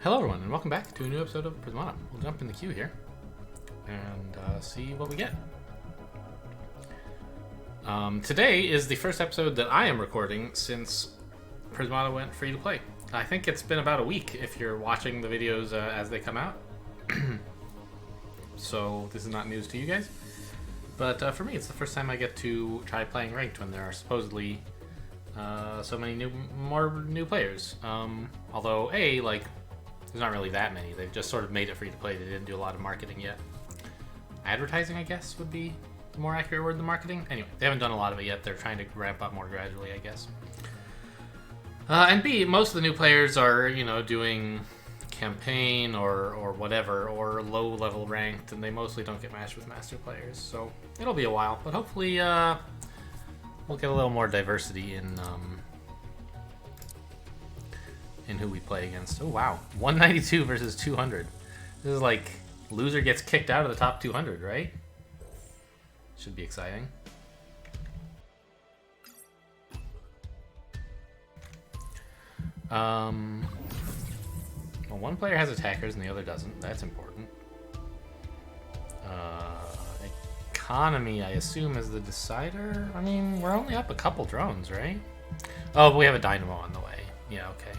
Hello everyone, and welcome back to a new episode of Prismata. We'll jump in the queue here and see what we get. Today is the first episode that I am recording since Prismata went free to play. I think it's been about a week if you're watching the videos as they come out. So this is not news to you guys. But for me, it's the first time I get to try playing ranked when there are supposedly so many more new players. Although, there's not really that many. They've just sort of made it free to play. They didn't do a lot of marketing yet. Advertising, I guess, would be the more accurate word than marketing. Anyway, they haven't done a lot of it yet. They're trying to ramp up more gradually, I guess. And B, most of the new players are, doing campaign or whatever, or low-level ranked, and they mostly don't get matched with master players. So it'll be a while, but hopefully we'll get a little more diversity in who we play against. Oh wow, 192 versus 200. This is like loser gets kicked out of the top 200, right? Should be exciting. Well, one player has attackers and the other doesn't. That's important. Economy, I assume, is the decider. I mean, we're only up a couple drones, right? Oh, but we have a dynamo on the way. Yeah, okay.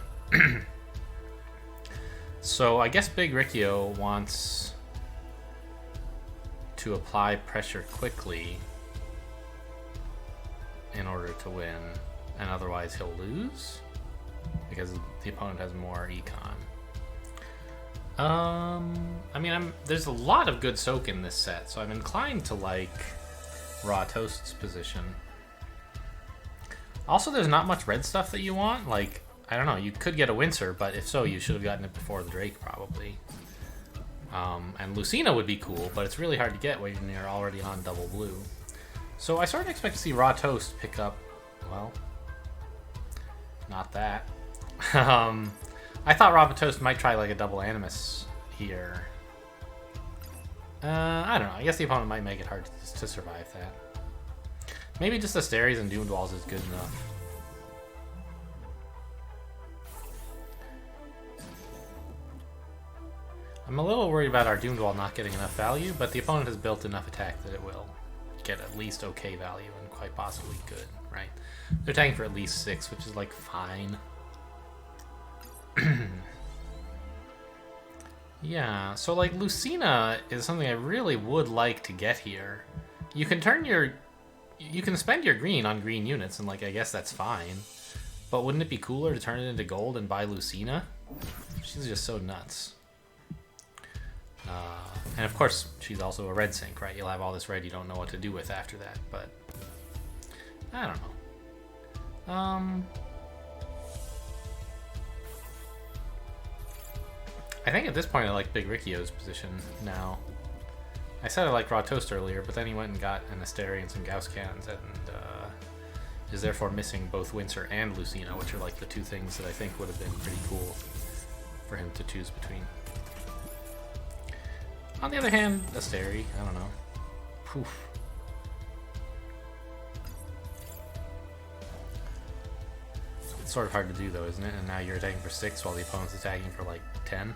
So I guess Big Riccio wants to apply pressure quickly in order to win, and otherwise he'll lose because the opponent has more econ. I mean, there's a lot of good soak in this set, so I'm inclined to like Raw Toast's position. Also, there's not much red stuff that you want. Like, I don't know, you could get a Windsor, but if so, you should have gotten it before the Drake, probably. And Lucina would be cool, but it's really hard to get when you're already on double blue. So I sort of expect to see Raw Toast pick up, well, not that. I thought Raw Toast might try like a double Animus here. I don't know, I guess the opponent might make it hard to survive that. Maybe just Asterios and Doomed Walls is good enough. I'm a little worried about our Doomed Wall not getting enough value, but the opponent has built enough attack that it will get at least okay value and quite possibly good, right? They're attacking for at least 6, which is like fine. Yeah, so like Lucina is something I really would like to get here. You can spend your green on green units, and like I guess that's fine. But wouldn't it be cooler to turn it into gold and buy Lucina? She's just so nuts. And of course, she's also a red sync, right? You'll have all this red you don't know what to do with after that, but I don't know. I think at this point I like Big Riccio's position now. I said I liked Raw Toast earlier, but then he went and got an Asterios and some Gauss Cannons, and is therefore missing both Windsor and Lucina, which are like the two things that I think would have been pretty cool for him to choose between. On the other hand, Asterios, I don't know. Poof. It's sort of hard to do though, isn't it? And now you're attacking for 6 while the opponent's attacking for like 10.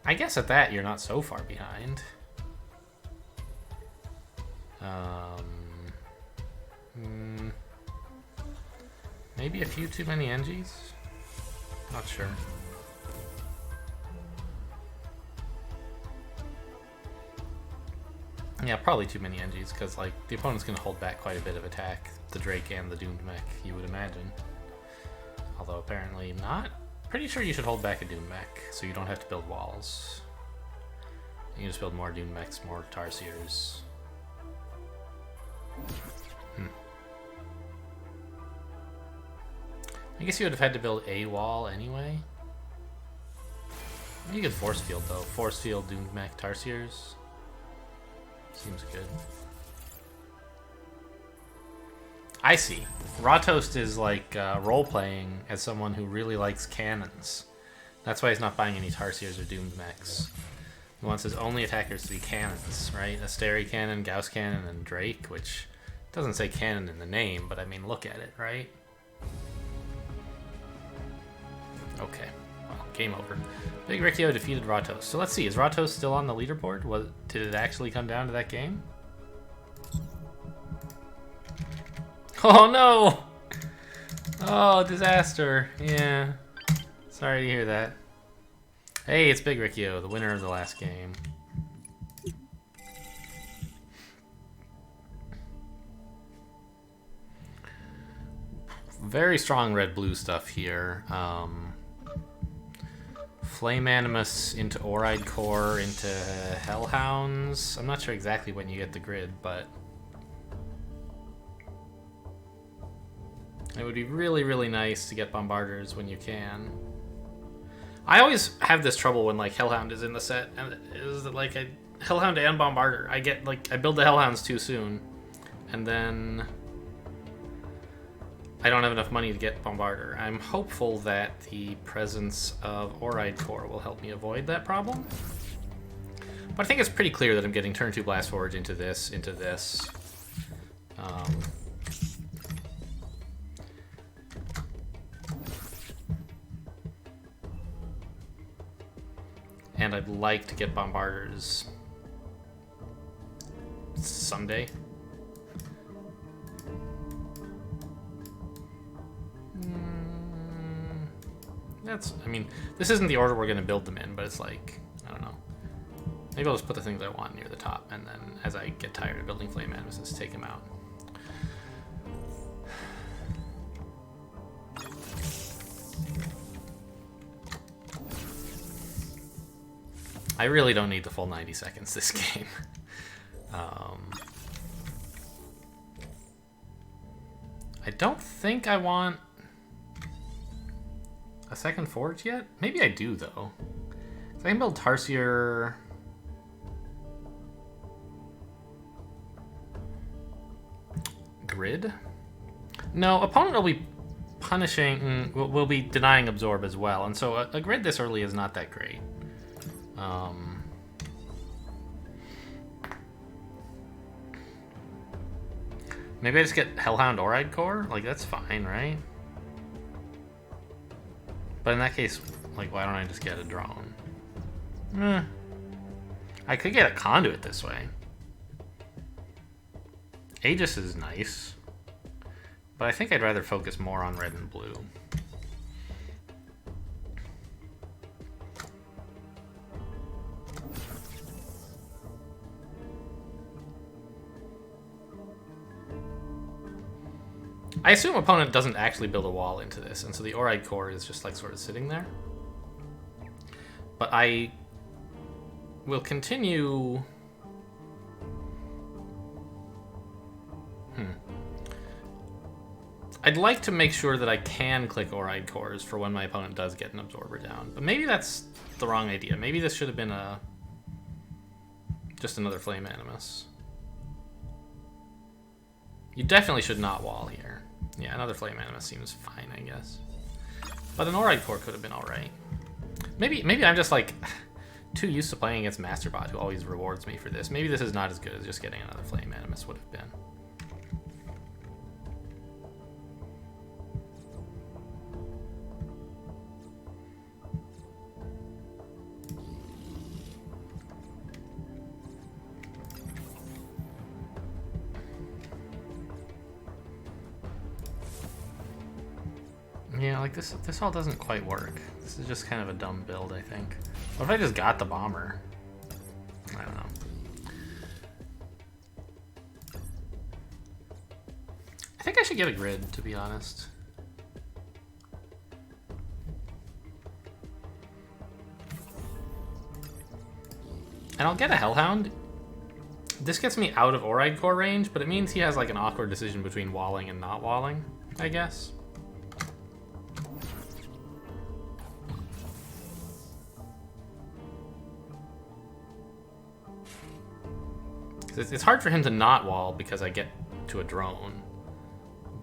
I guess at that you're not so far behind. Maybe a few too many NGs? Not sure. Yeah, probably too many NGs, because like the opponent's going to hold back quite a bit of attack, the Drake and the Doomed Mech, you would imagine. Although apparently not. Pretty sure you should hold back a Doomed Mech, so you don't have to build walls. You can just build more Doomed Mechs, more Tarsiers. I guess you would have had to build a wall anyway. You could Force Field though. Force Field, Doomed Mech, Tarsiers. Seems good. I see. Raw Toast is like role-playing as someone who really likes cannons. That's why he's not buying any Tarsiers or Doomed Mechs. He wants his only attackers to be cannons, right? Asterios Cannon, Gauss Cannon, and Drake, which doesn't say cannon in the name, but I mean, look at it, right? Okay, well, game over. Big Riccio defeated Ratos. So let's see, is Ratos still on the leaderboard? Did it actually come down to that game? Oh no! Oh, disaster. Yeah. Sorry to hear that. Hey, it's Big Riccio, the winner of the last game. Very strong red-blue stuff here. Flame Animus into Oride Core into Hellhounds. I'm not sure exactly when you get the grid, but it would be really, really nice to get Bombarders when you can. I always have this trouble when like Hellhound is in the set, and it is that like Hellhound and Bombarder. I build the Hellhounds too soon, and then I don't have enough money to get Bombarder. I'm hopeful that the presence of Oride Core will help me avoid that problem. But I think it's pretty clear that I'm getting turn 2 Blast Forge into this, and I'd like to get Bombarders someday. I mean, this isn't the order we're going to build them in, but it's like, I don't know. Maybe I'll just put the things I want near the top, and then as I get tired of building Flame Animuses, take them out. I really don't need the full 90 seconds this game. I don't think I want a second Forge yet? Maybe I do, though. So I can build Tarsier. Grid? No, opponent will be punishing, will be denying Absorb as well, and so a grid this early is not that great. Maybe I just get Hellhound Oride Core? Like, that's fine, right? But in that case, like, why don't I just get a drone? I could get a Conduit this way. Aegis is nice. But I think I'd rather focus more on red and blue. I assume opponent doesn't actually build a wall into this, and so the Oride Core is just like sort of sitting there. But I will continue. I'd like to make sure that I can click Oride Cores for when my opponent does get an Absorber down. But maybe that's the wrong idea. Maybe this should have been just another Flame Animus. You definitely should not wall here. Yeah, another Flame Animus seems fine, I guess. But an Oride Core could have been alright. Maybe I'm just like too used to playing against Masterbot, who always rewards me for this. Maybe this is not as good as just getting another Flame Animus would have been. Yeah, like this all doesn't quite work. This is just kind of a dumb build, I think. What if I just got the bomber? I don't know. I think I should get a grid, to be honest. And I'll get a Hellhound. This gets me out of Oride Core range, but it means he has like an awkward decision between walling and not walling, I guess. It's hard for him to not wall because I get to a drone.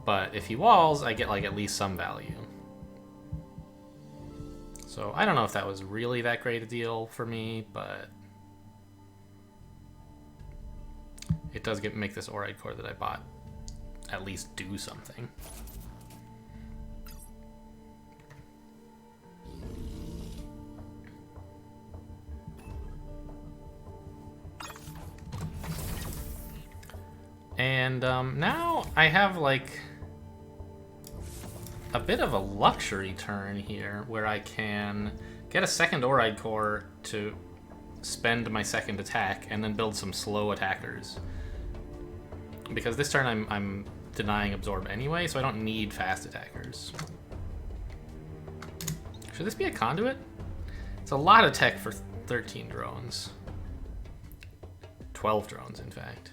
But if he walls, I get like at least some value. So I don't know if that was really that great a deal for me, but it does make this Oride Core that I bought at least do something. And now I have like a bit of a luxury turn here where I can get a second Oride Core to spend my second attack and then build some slow attackers. Because this turn I'm denying Absorb anyway, so I don't need fast attackers. Should this be a conduit? It's a lot of tech for 13 drones. 12 drones, in fact.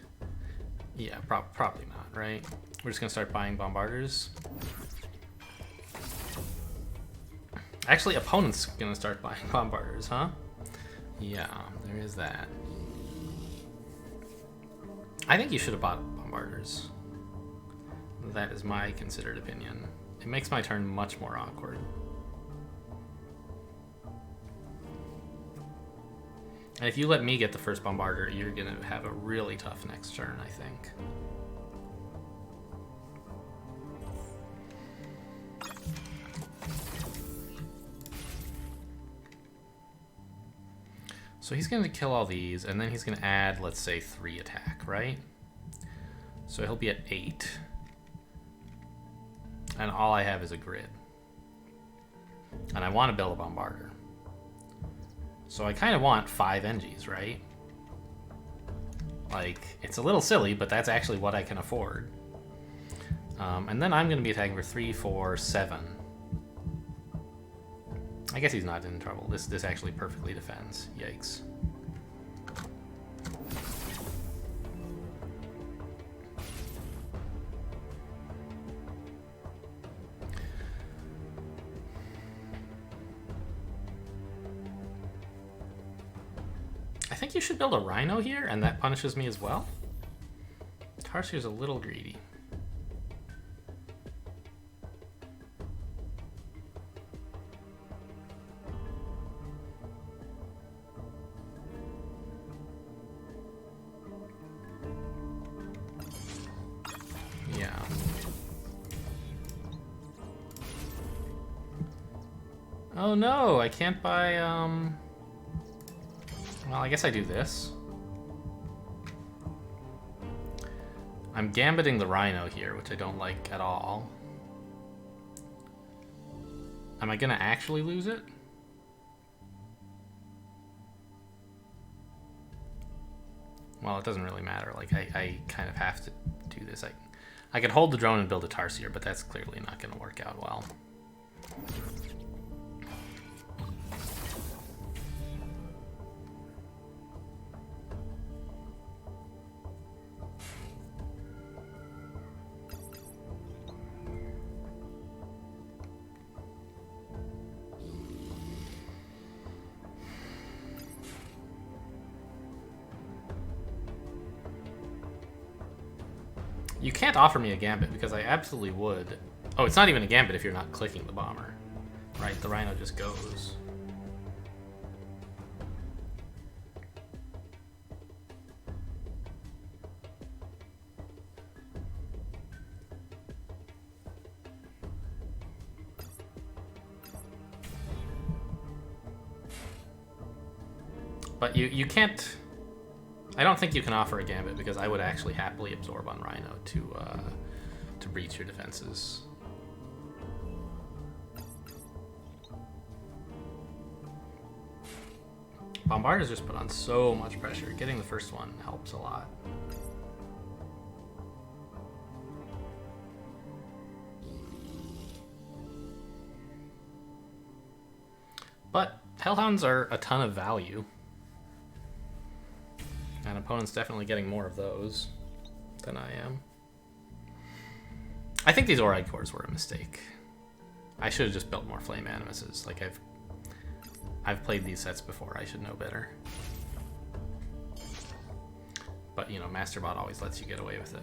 Yeah, probably not, right? We're just gonna start buying bombarders. Actually, opponent's gonna start buying bombarders, huh? Yeah, there is that. I think you should have bought bombarders. That is my considered opinion. It makes my turn much more awkward. And if you let me get the first bombarder, you're gonna have a really tough next turn, I think. So he's going to kill all these, and then he's going to add, let's say, 3 attack, right? So he'll be at 8. And all I have is a grid. And I want to build a bombarder. So I kind of want 5 NGs, right? Like, it's a little silly, but that's actually what I can afford. And then I'm going to be attacking for 3, 4, 7. I guess he's not in trouble. This actually perfectly defends. Yikes. I think you should build a Rhino here, and that punishes me as well. Tarsiers a little greedy. Oh no, I can't buy, well, I guess I do this. I'm gambiting the Rhino here, which I don't like at all. Am I gonna actually lose it? Well, it doesn't really matter. Like, I kind of have to do this. I could hold the drone and build a Tarsier, but that's clearly not gonna work out well. You can't offer me a gambit because I absolutely would. Oh, it's not even a gambit if you're not clicking the bomber. Right, the Rhino just goes. But you can't... I don't think you can offer a gambit because I would actually happily absorb on Rhino to breach your defenses. Bombarders just put on so much pressure. Getting the first one helps a lot. But Hellhounds are a ton of value. And opponent's definitely getting more of those than I am. I think these Oride Cores were a mistake. I should have just built more Flame Animuses. Like, I've played these sets before. I should know better. But, you know, MasterBot always lets you get away with it.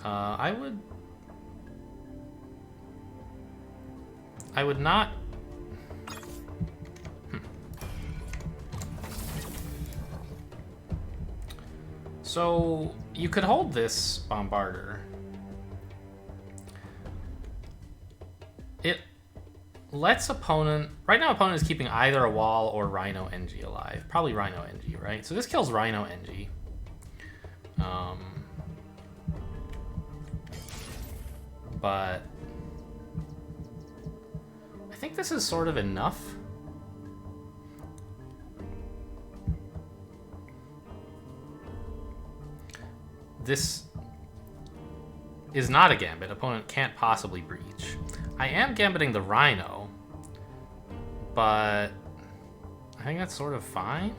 I would not... So, you could hold this Bombarder. It let's opponent... Right now, opponent is keeping either a wall or Rhino NG alive. Probably Rhino NG, right? So this kills Rhino NG. But I think this is sort of enough. This is not a gambit. Opponent can't possibly breach. I am gambiting the Rhino, but I think that's sort of fine.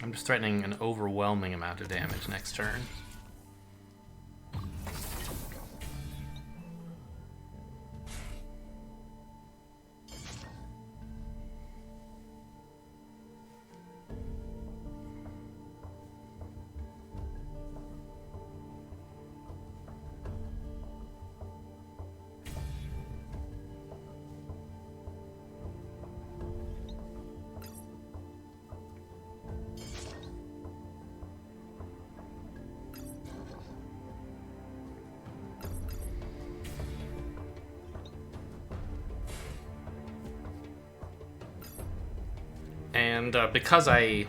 I'm just threatening an overwhelming amount of damage next turn. And because I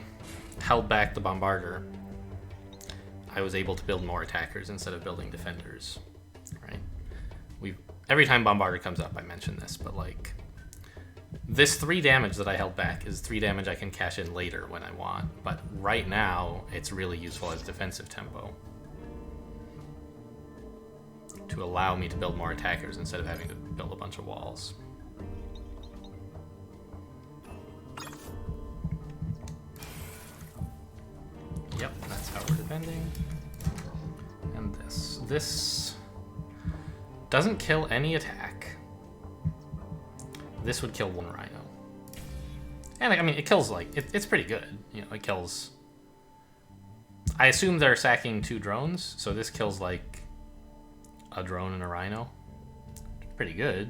held back the Bombarder, I was able to build more attackers instead of building defenders, right? Every time Bombarder comes up, I mention this, but like, this 3 damage that I held back is 3 damage I can cash in later when I want, but right now, it's really useful as defensive tempo to allow me to build more attackers instead of having to build a bunch of walls. Yep, that's how we're defending. And this. This doesn't kill any attack. This would kill 1 Rhino. And I mean, it kills, like, it's pretty good. You know, it kills... I assume they're sacking 2 drones, so this kills, like, a drone and a Rhino. Pretty good.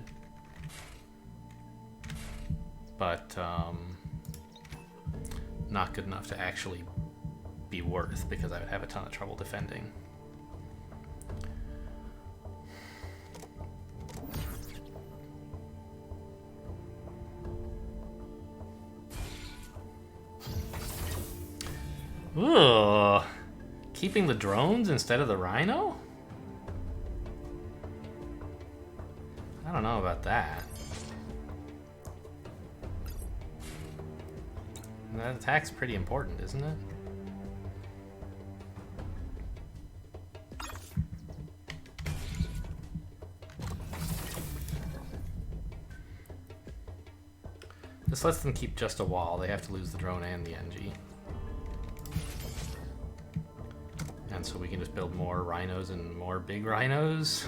But, not good enough to actually be worth, because I would have a ton of trouble defending. Ugh. Keeping the drones instead of the Rhino? I don't know about that. That attack's pretty important, isn't it? This lets them keep just a wall. They have to lose the drone and the NG. And so we can just build more Rhinos and more big Rhinos.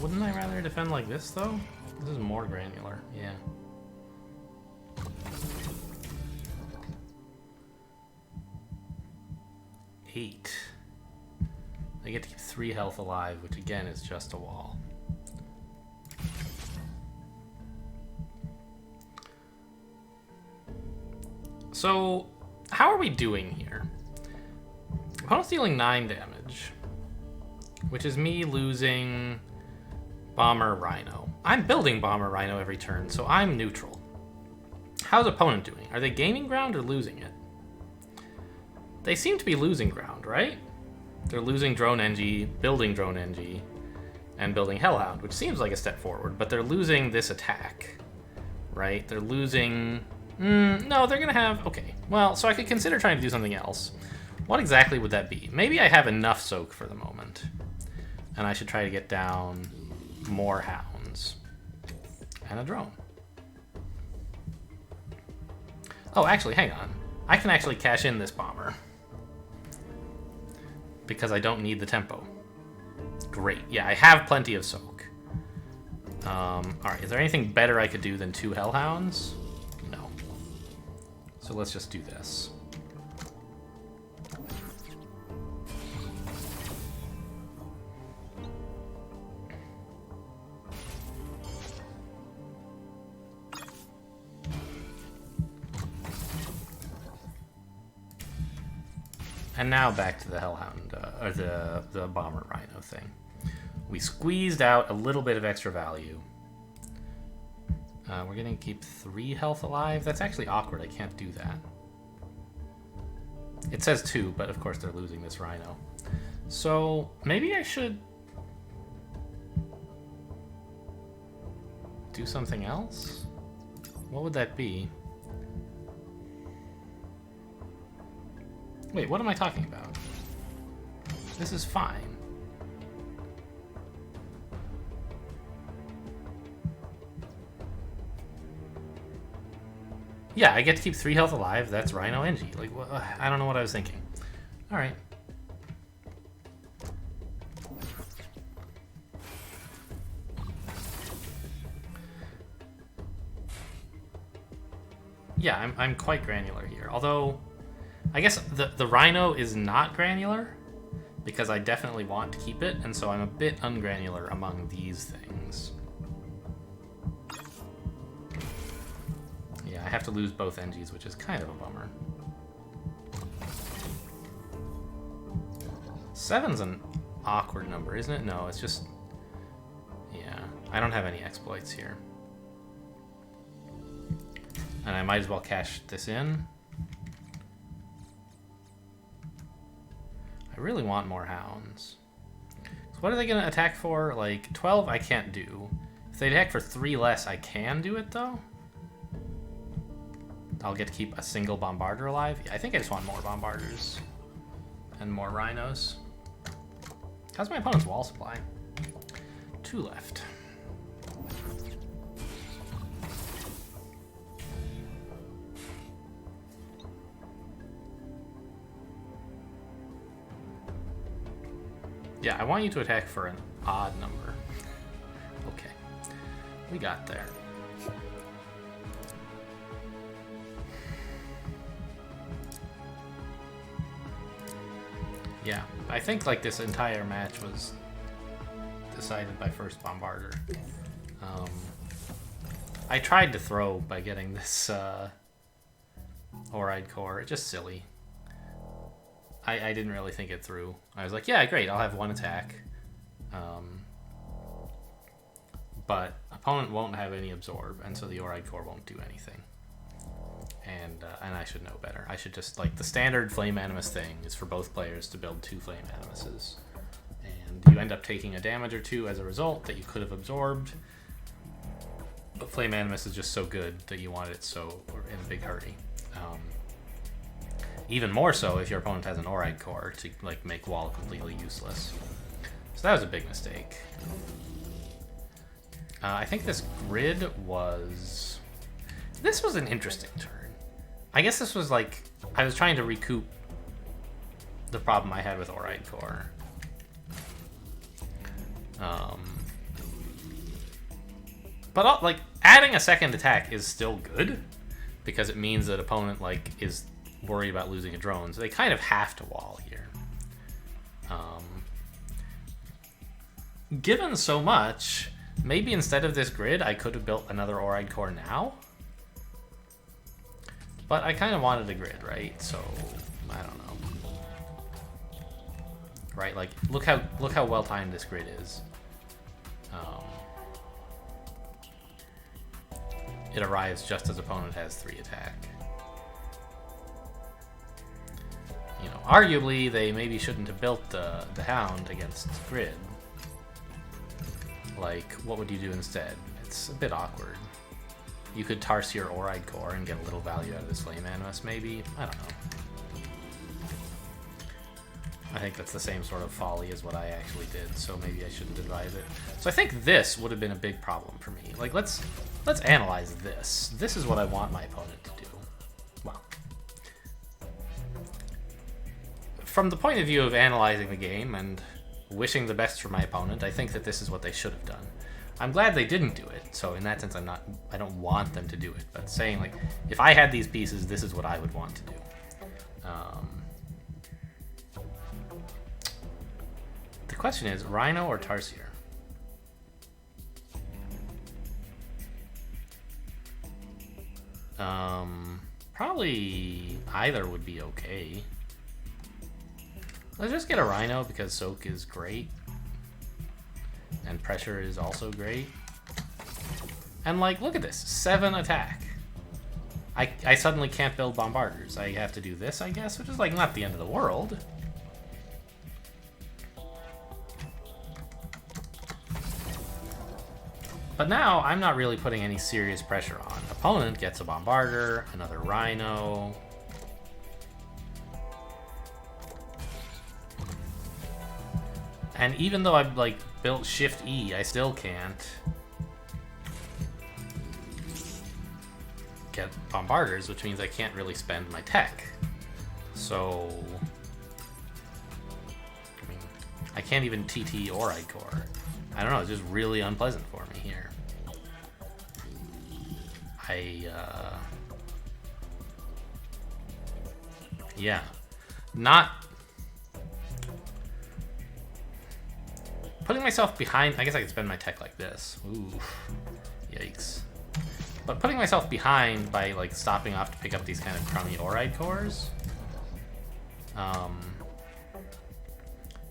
Wouldn't I rather defend like this, though? This is more granular, yeah. Eight. They get to keep 3 health alive, which again is just a wall. So, how are we doing here? Opponent's dealing 9 damage, which is me losing Bomber Rhino. I'm building Bomber Rhino every turn, so I'm neutral. How's opponent doing? Are they gaining ground or losing it? They seem to be losing ground, right? They're losing Drone NG, building Drone NG, and building Hellhound, which seems like a step forward, but they're losing this attack, right? They're losing... no, they're gonna have... Okay, well, so I could consider trying to do something else. What exactly would that be? Maybe I have enough soak for the moment, and I should try to get down more hounds and a drone. Oh, actually, hang on. I can actually cash in this bomber because I don't need the tempo. Great. Yeah, I have plenty of soak. Alright, is there anything better I could do than 2 Hellhounds? No. So let's just do this. And now back to the Hellhound, or the Bomber Rhino thing. We squeezed out a little bit of extra value. We're gonna keep 3 health alive. That's actually awkward. I can't do that. It says 2, but of course they're losing this Rhino. So maybe I should do something else? What would that be? Wait, what am I talking about? This is fine. Yeah, I get to keep 3 health alive. That's Rhino NG. Like, I don't know what I was thinking. All right. Yeah, I'm quite granular here. Although, I guess the Rhino is not granular because I definitely want to keep it, and so I'm a bit ungranular among these things. Yeah, I have to lose both NGs, which is kind of a bummer. 7's an awkward number, isn't it? No, it's just... Yeah, I don't have any exploits here. And I might as well cash this in. I really want more hounds. So what are they going to attack for? Like, 12 I can't do. If they attack for 3 less, I can do it, though. I'll get to keep a single bombarder alive. Yeah, I think I just want more bombarders. And more rhinos. How's my opponent's wall supply? 2 left. Yeah, I want you to attack for an odd number. Okay. We got there. Yeah, I think like this entire match was decided by first bombarder. I tried to throw by getting this Oride core. It's just silly. I didn't really think it through. I was like, yeah, great, I'll have 1 attack. But opponent won't have any absorb, and so the Oride core won't do anything. And I should know better. I should just, like, the standard Flame Animus thing is for both players to build 2 Flame Animuses. And you end up taking a damage or 2 as a result that you could have absorbed. But Flame Animus is just so good that you want it so in a big hurry. Even more so if your opponent has an Oride core to like make wall completely useless. So that was a big mistake. I think this grid was... This was an interesting turn. I guess this was like... I was trying to recoup the problem I had with Oride core. But like adding a second attack is still good because it means that opponent like is worried about losing a drone, so they kind of have to wall here. Given so much, maybe instead of this grid, I could have built another Oride core now. But I kind of wanted a grid, right? So I don't know. Right? Like, look how well timed this grid is. It arrives just as opponent has 3 attack. You know, arguably, they maybe shouldn't have built the Hound against Grid. Like, what would you do instead? It's a bit awkward. You could Tarsier Oride core and get a little value out of this Flame Animus, maybe? I don't know. I think that's the same sort of folly as what I actually did, so maybe I shouldn't advise it. So I think this would have been a big problem for me. Like, let's analyze this. This is what I want my opponent to do. Well, from the point of view of analyzing the game and wishing the best for my opponent, I think that this is what they should have done. I'm glad they didn't do it, so in that sense I don't want them to do it, but saying like, if I had these pieces, this is what I would want to do. The question is, Rhino or Tarsier? Probably either would be okay. Let's just get a Rhino because soak is great. And pressure is also great. And like, look at this, 7 attack. I suddenly can't build bombarders. I have to do this, I guess, which is like not the end of the world. But now I'm not really putting any serious pressure on. Opponent gets a bombarder, another Rhino. And even though I've like built Shift E, I still can't get bombarders, which means I can't really spend my tech. So I mean, I can't even TT Oride Core. I don't know, it's just really unpleasant for me here. Yeah. Not putting myself behind. I guess I could spend my tech like this. Ooh, yikes. But putting myself behind by like stopping off to pick up these kind of crummy Oride cores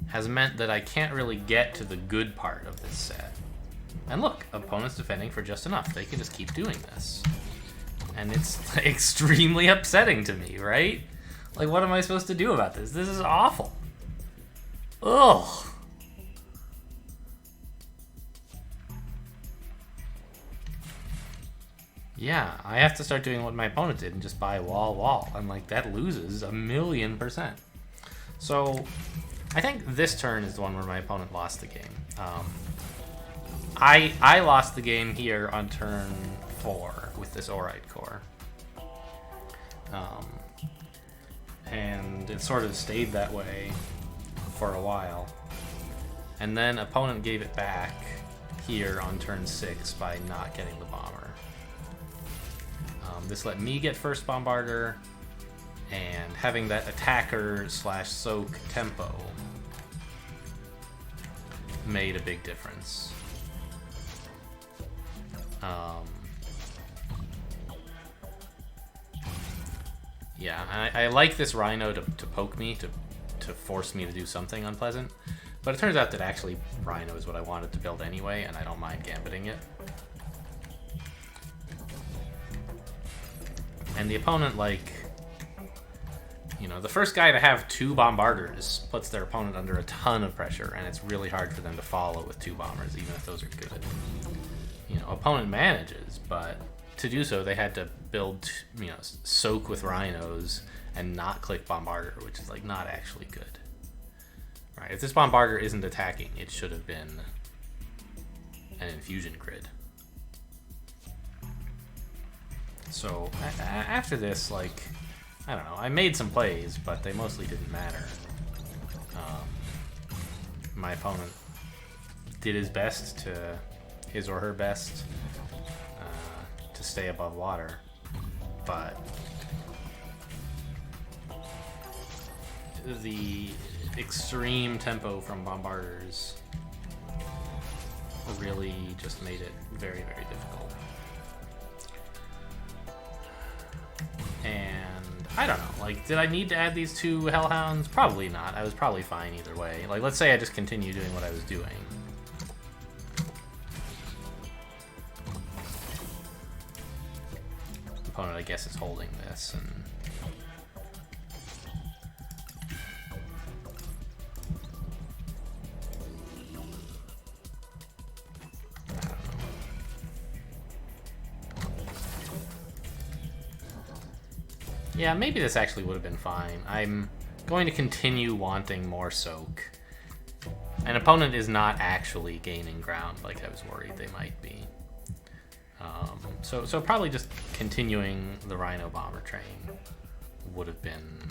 has meant that I can't really get to the good part of this set. And look, opponent's defending for just enough. They can just keep doing this. And it's extremely upsetting to me, right? Like, what am I supposed to do about this? This is awful. Ugh. Yeah, I have to start doing what my opponent did and just buy wall. I'm like, that loses 1,000,000%. So, I think this turn is the one where my opponent lost the game. I lost the game here on turn 4 with this Oride Core. And it sort of stayed that way for a while. And then opponent gave it back here on turn 6 by not getting the bomber. This let me get first bombarder, and having that attacker / soak tempo made a big difference. Yeah, I like this Rhino to poke me, to force me to do something unpleasant. But it turns out that actually Rhino is what I wanted to build anyway, and I don't mind gambiting it. And the opponent, like, you know, the first guy to have 2 bombarders puts their opponent under a ton of pressure, and it's really hard for them to follow with 2 bombers, even if those are good. You know, opponent manages, but to do so, they had to build, you know, soak with Rhinos and not click bombarder, which is, like, not actually good. Right? If this bombarder isn't attacking, it should have been an infusion grid. So after this, like, I don't know, I made some plays, but they mostly didn't matter. My opponent did his best to, his or her best, to stay above water, but the extreme tempo from bombarders really just made it very, very difficult. And I don't know, like, did I need to add these 2 Hellhounds? Probably not. I was probably fine either way. Like, let's say I just continue doing what I was doing. Opponent, I guess, is holding this, and yeah, maybe this actually would have been fine. I'm going to continue wanting more soak. An opponent is not actually gaining ground like I was worried they might be. So probably just continuing the Rhino Bomber train would have been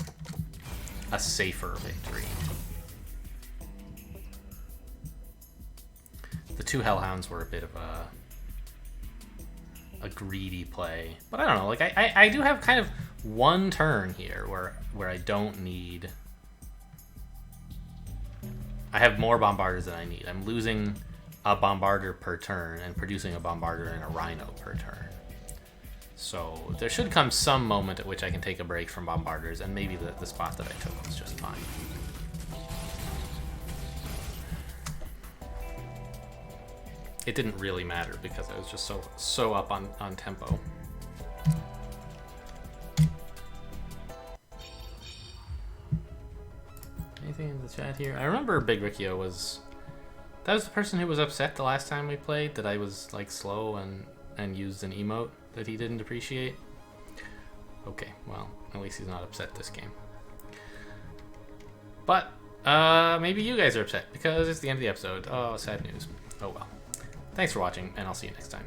a safer victory. The 2 Hellhounds were a bit of a greedy play, but I don't know. Like I do have kind of one turn here where I don't need. I have more bombarders than I need. I'm losing a bombarder per turn and producing a bombarder and a Rhino per turn. So there should come some moment at which I can take a break from bombarders, and maybe the spot that I took was just fine. it didn't really matter because I was just so up on tempo. Anything in the chat here? I remember Big Riccio was... That was the person who was upset the last time we played, that I was like slow and used an emote that he didn't appreciate. Okay, well, at least he's not upset this game. But maybe you guys are upset because it's the end of the episode. Oh, sad news. Oh well. Thanks for watching, and I'll see you next time.